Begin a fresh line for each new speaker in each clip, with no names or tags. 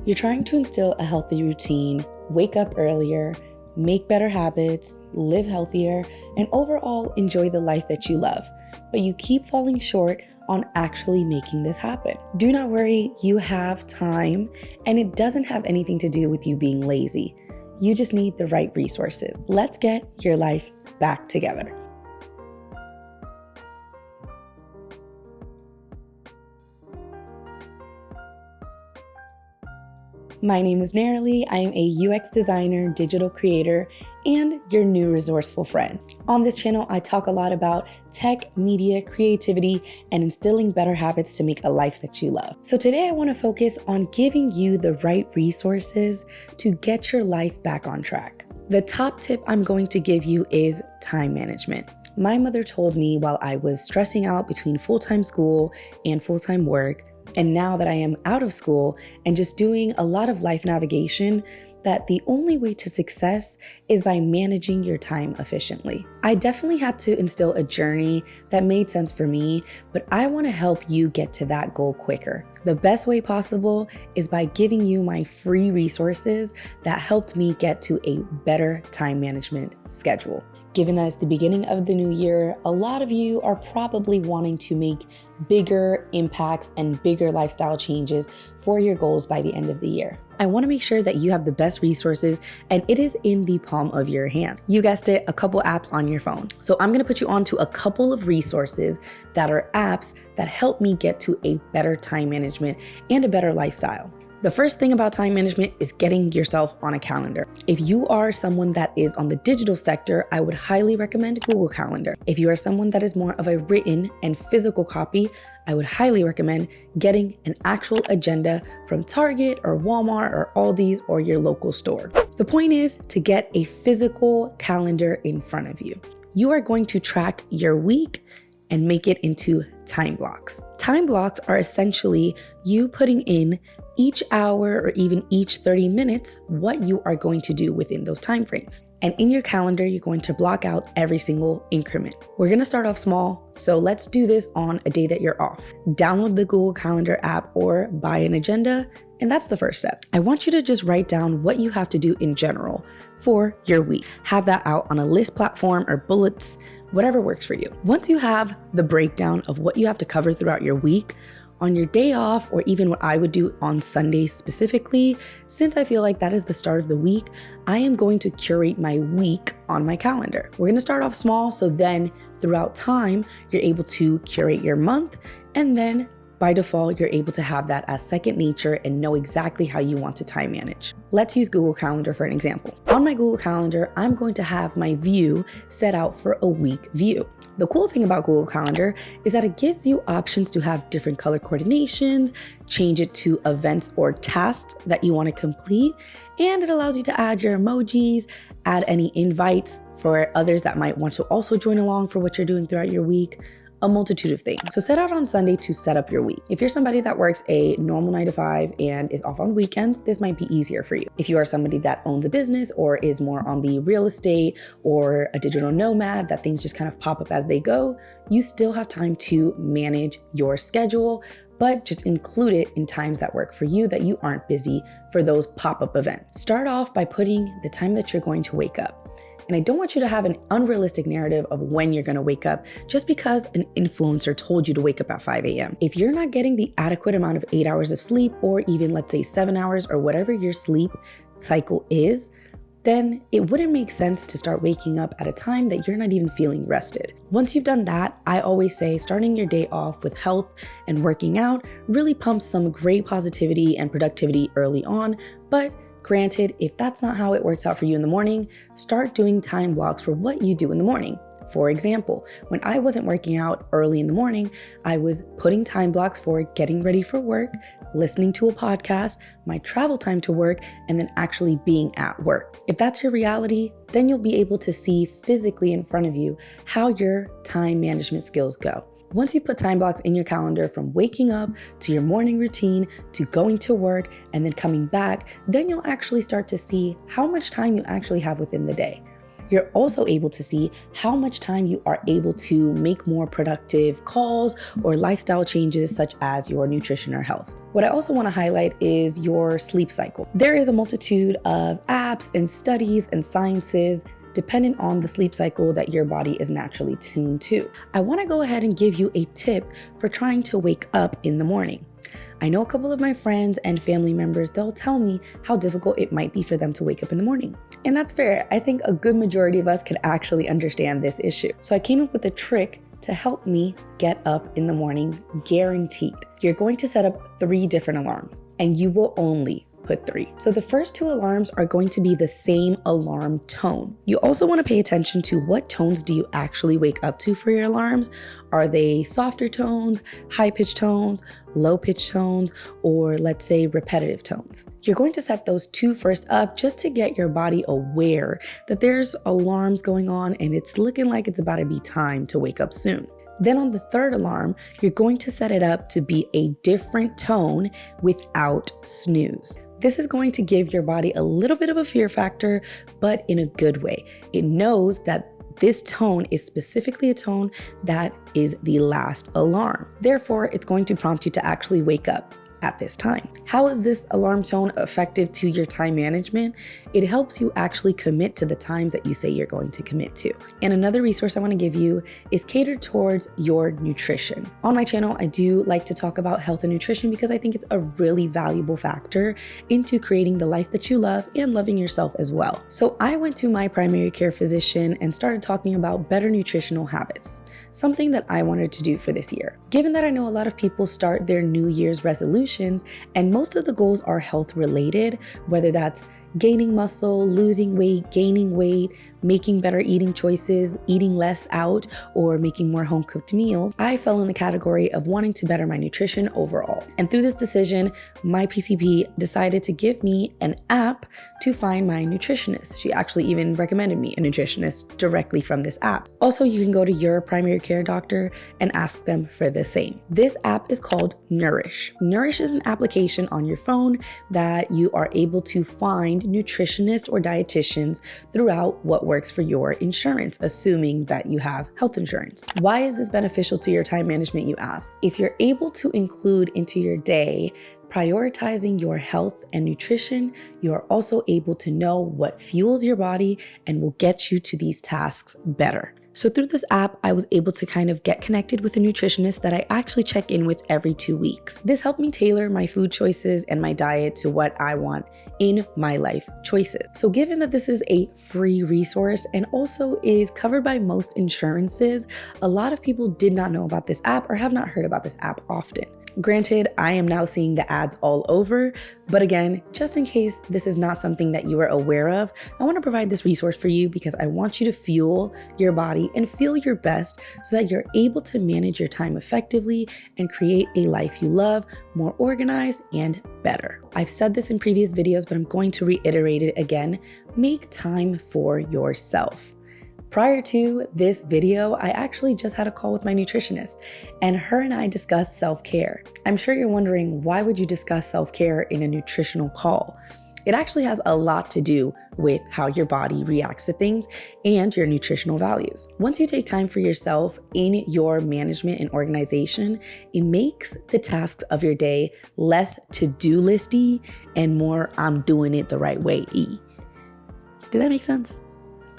You're trying to instill a healthy routine, wake up earlier, make better habits, live healthier, and overall enjoy the life that you love. But you keep falling short on actually making this happen. Do not worry, you have time, and it doesn't have anything to do with you being lazy. You just need the right resources. Let's get your life back together. My name is Narilee. I am a UX designer, digital creator, and your new resourceful friend. On this channel, I talk a lot about tech, media, creativity, and instilling better habits to make a life that you love. So today I want to focus on giving you the right resources to get your life back on track. The top tip I'm going to give you is time management. My mother told me while I was stressing out between full-time school and full-time work, and now that I am out of school and just doing a lot of life navigation, that the only way to success is by managing your time efficiently. I definitely had to instill a journey that made sense for me, but I want to help you get to that goal quicker. The best way possible is by giving you my free resources that helped me get to a better time management schedule. Given that it's the beginning of the new year, a lot of you are probably wanting to make bigger impacts and bigger lifestyle changes for your goals by the end of the year. I want to make sure that you have the best resources and it is in the palm of your hand. You guessed it, a couple apps on your phone. So I'm going to put you onto a couple of resources that are apps that help me get to a better time management and a better lifestyle. The first thing about time management is getting yourself on a calendar. If you are someone that is on the digital sector, I would highly recommend Google Calendar. If you are someone that is more of a written and physical copy, I would highly recommend getting an actual agenda from Target or Walmart or Aldi's or your local store. The point is to get a physical calendar in front of you. You are going to track your week and make it into time blocks. Time blocks are essentially you putting in each hour or even each 30 minutes what you are going to do within those time frames. And in your calendar, you're going to block out every single increment. We're gonna start off small, so let's do this on a day that you're off. Download the Google Calendar app or buy an agenda, and that's the first step. I want you to just write down what you have to do in general for your week. Have that out on a list platform or bullets, whatever works for you. Once you have the breakdown of what you have to cover throughout your week, on your day off, or even what I would do on Sundays specifically, since I feel like that is the start of the week, I am going to curate my week on my calendar. We're gonna start off small, so then throughout time, you're able to curate your month, and then by default, you're able to have that as second nature and know exactly how you want to time manage. Let's use Google Calendar for an example. On my Google Calendar, I'm going to have my view set out for a week view. The cool thing about Google Calendar is that it gives you options to have different color coordinations, change it to events or tasks that you want to complete, and it allows you to add your emojis, add any invites for others that might want to also join along for what you're doing throughout your week. A multitude of things. So set out on Sunday to set up your week. If you're somebody that works a normal 9 to 5 and is off on weekends, this might be easier for you. If you are somebody that owns a business or is more on the real estate or a digital nomad, that things just kind of pop up as they go, you still have time to manage your schedule, but just include it in times that work for you, that you aren't busy for those pop-up events. Start off by putting the time that you're going to wake up. And I don't want you to have an unrealistic narrative of when you're gonna wake up just because an influencer told you to wake up at 5 a.m. If you're not getting the adequate amount of 8 hours of sleep, or even let's say 7 hours or whatever your sleep cycle is, then it wouldn't make sense to start waking up at a time that you're not even feeling rested. Once you've done that, I always say starting your day off with health and working out really pumps some great positivity and productivity early on, but granted, if that's not how it works out for you in the morning, start doing time blocks for what you do in the morning. For example, when I wasn't working out early in the morning, I was putting time blocks for getting ready for work, listening to a podcast, my travel time to work, and then actually being at work. If that's your reality, then you'll be able to see physically in front of you how your time management skills go. Once you put time blocks in your calendar from waking up to your morning routine to going to work and then coming back, then you'll actually start to see how much time you actually have within the day. You're also able to see how much time you are able to make more productive calls or lifestyle changes such as your nutrition or health. What I also want to highlight is your sleep cycle. There is a multitude of apps and studies and sciences dependent on the sleep cycle that your body is naturally tuned to. I want to go ahead and give you a tip for trying to wake up in the morning. I know a couple of my friends and family members, they'll tell me how difficult it might be for them to wake up in the morning. And that's fair. I think a good majority of us can actually understand this issue. So I came up with a trick to help me get up in the morning, guaranteed. You're going to set up 3 different alarms, and you will only put 3. So the first 2 alarms are going to be the same alarm tone. You also want to pay attention to what tones do you actually wake up to for your alarms. Are they softer tones, high-pitched tones, low-pitched tones, or let's say repetitive tones? You're going to set those 2 first up just to get your body aware that there's alarms going on and it's looking like it's about to be time to wake up soon. Then on the 3rd alarm, you're going to set it up to be a different tone without snooze. This is going to give your body a little bit of a fear factor, but in a good way. It knows that this tone is specifically a tone that is the last alarm. Therefore, it's going to prompt you to actually wake up at this time. How is this alarm tone effective to your time management? It helps you actually commit to the times that you say you're going to commit to. And another resource I want to give you is catered towards your nutrition. On my channel, I do like to talk about health and nutrition because I think it's a really valuable factor into creating the life that you love and loving yourself as well. So I went to my primary care physician and started talking about better nutritional habits, something that I wanted to do for this year. Given that I know a lot of people start their New Year's resolutions, and most of the goals are health related, whether that's gaining muscle, losing weight, gaining weight, making better eating choices, eating less out, or making more home-cooked meals, I fell in the category of wanting to better my nutrition overall. And through this decision, my PCP decided to give me an app to find my nutritionist. She actually even recommended me a nutritionist directly from this app. Also, you can go to your primary care doctor and ask them for the same. This app is called Nourish. Nourish is an application on your phone that you are able to find nutritionists or dietitians throughout what works for your insurance, assuming that you have health insurance. Why is this beneficial to your time management, you ask? If you're able to include into your day prioritizing your health and nutrition, you are also able to know what fuels your body and will get you to these tasks better. So through this app, I was able to kind of get connected with a nutritionist that I actually check in with every 2 weeks. This helped me tailor my food choices and my diet to what I want in my life choices. So given that this is a free resource and also is covered by most insurances, a lot of people did not know about this app or have not heard about this app often. Granted, I am now seeing the ads all over, but again, just in case this is not something that you are aware of, I want to provide this resource for you because I want you to fuel your body and feel your best so that you're able to manage your time effectively and create a life you love, more organized and better. I've said this in previous videos, but I'm going to reiterate it again. Make time for yourself. Prior to this video, I actually just had a call with my nutritionist and her and I discussed self-care. I'm sure you're wondering, why would you discuss self-care in a nutritional call? It actually has a lot to do with how your body reacts to things and your nutritional values. Once you take time for yourself in your management and organization, it makes the tasks of your day less to-do listy and more I'm doing it the right way-y. Did that make sense?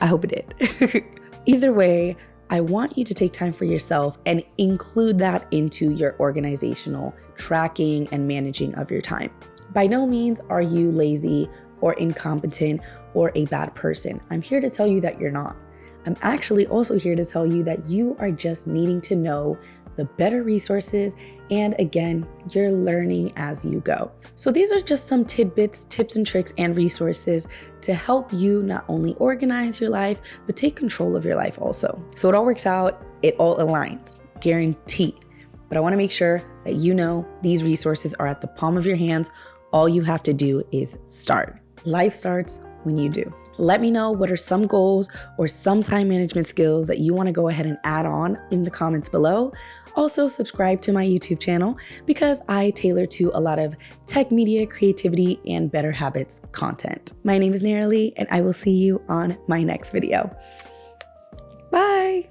I hope it did. Either way, I want you to take time for yourself and include that into your organizational tracking and managing of your time. By no means are you lazy or incompetent or a bad person. I'm here to tell you that you're not. I'm actually also here to tell you that you are just needing to know the better resources, and again, you're learning as you go. So these are just some tidbits, tips and tricks and resources to help you not only organize your life, but take control of your life also. So it all works out, it all aligns, guaranteed. But I wanna make sure that you know these resources are at the palm of your hands. All you have to do is start. Life starts when you do. Let me know what are some goals or some time management skills that you want to go ahead and add on in the comments below. Also, subscribe to my YouTube channel because I tailor to a lot of tech media, creativity, and better habits content. My name is Nara Lee, and I will see you on my next video. Bye!